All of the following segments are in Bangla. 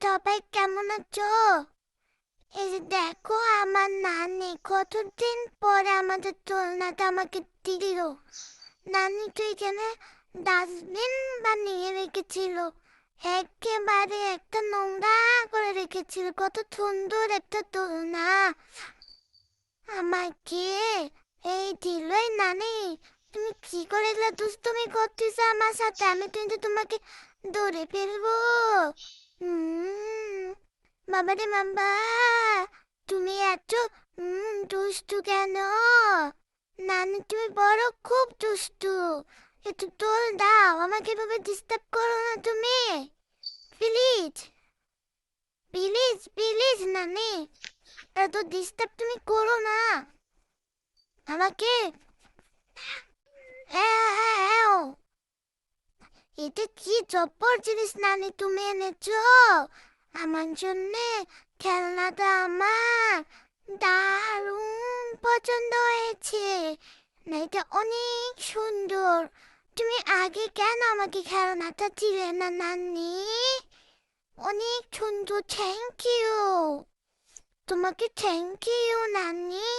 সবাই কেমন আছো? এই যে দেখো, আমার নানি কতদিন পরে আমাদের দোলনাটা আমাকে দিল। নানি তো এখানে ডাস্টবিন বানিয়ে রেখেছিল, একেবারে একটা নোংরা করে রেখেছিল। কত সুন্দর একটা দোলনা আমাকে এই দিল। এই নানি, তুমি কি করে এগুলা দুষ্টুমি করতেছো আমার সাথে? আমি কিন্তু তোমাকে ধরে ফেলবো। হুম, বাবারে বাবা, তুমি এত দুষ্টু কেন? নানি তুমি বড় খুব দুষ্টু। একটু দোল দাও, আমাকে এভাবে ডিস্টার্ব করো না তুমি। প্লিজ, প্লিজ, প্লিজ নানি, এত ডিস্টার্ব তুমি করো না আমাকে। এও, এটা কি জব্বর জিনিস নানি তুমি এনেছো আমার জন্যে। খেলনাটা আমার দারুণ পছন্দ হয়েছে। না, এটা অনেক সুন্দর। তুমি আগে কেন আমাকে খেলনাটা দিলে না নানি? অনেক সুন্দর, থ্যাংক ইউ। তোমাকে থ্যাংক ইউ নানি।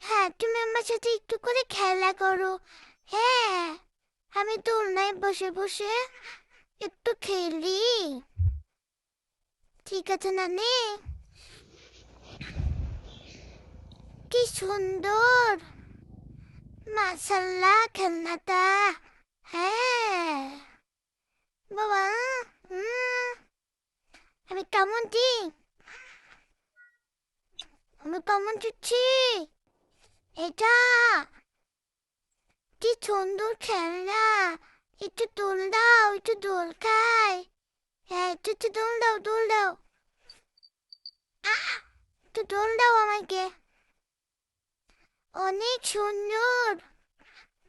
হ্যাঁ, তুমি আমার সাথে একটু করে খেলা করো। হ্যাঁ, আমি দোলনায় বসে বসে একটু খেলি। ঠিক আছে নানি। কি সুন্দর, মাশাল্লাহ খেলনাটা। হ্যাঁ বাবা, হুম, আমি কেমন দিই, আমি কেমন দিচ্ছি এটা। কি সুন্দর খেলনা। একটু দোল দাও, একটু দোল খাই। হ্যাঁ, একটু একটু দোল দাও, দোল দাও। আহ, একটু দোল দাও আমাকে। অনেক সুন্দর,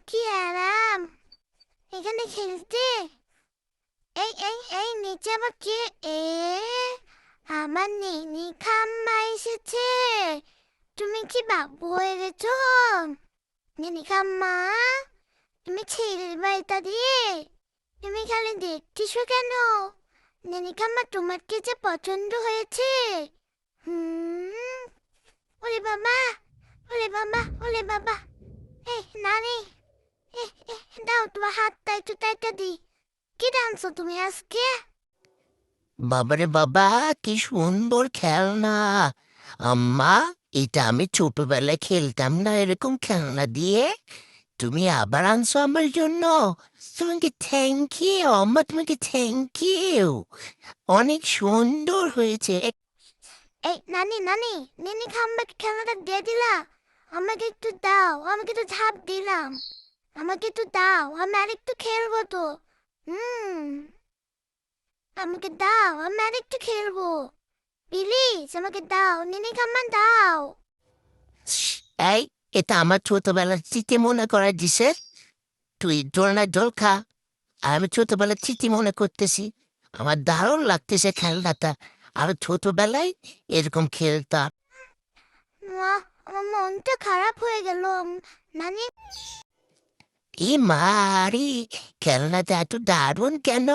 কি আরাম এখানে খেলতে। এই নিচে আবার কে? এ, আমার নেনি খাম্মা এসেছে। তুমি কি বাবু হয়ে গেছো নেনি খাম্মা? তুমি খেলবা এটা দিয়ে? তুমি খালি দেখতেছো কেন? নেনি খাম্মা তোমার কি যে পছন্দ হয়েছে? হুম, ওরে বাবা, ওরে বাবা, ওরে বাবা। এই নানি, এ, দাও তোমার হাতটা একটু টাইটা দি। কি ডান্সো তুমি আজকে? বাবারে বাবা, কি সুন্দর খেলনা! আম্মা, এটা আমি ছোটবেলায় খেলতাম না এরকম খেলনা দিয়ে। তুমি আবার আনছো আমার জন্য। তোমাকে থ্যাংক ইউ আম্মা, তোমাকে থ্যাংক ইউ। অনেক সুন্দর হয়েছে। এই নানি, নানি, নিনি খাম্বাকে খেলাটা দিয়ে দিলা। আমাকে একটু দাও, আমাকে তো ঝাঁপ দিলাম। আমাকে একটু দাও, আমি আরেকটু খেলবো তো। হুম, আমাকে দাও, আমি আরেকটু খেলবো। প্লিজ আমাকে দাও, নিনি খাম্মা দাও। শ্, এই, এটা আমার ছোটবেলার স্মৃতি মনে করায় দিছে। তুই দোলনায় দোল খা, আমি ছোটবেলার স্মৃতি মনে করতেছি। আমার দারুণ লাগতেছে খেলনাটা। আর ছোটবেলায় এরকম খেলতাম। আমার মনটা খারাপ হয়ে গেল। নানি, এ মারি, খেলনাটা এত দারুণ কেন?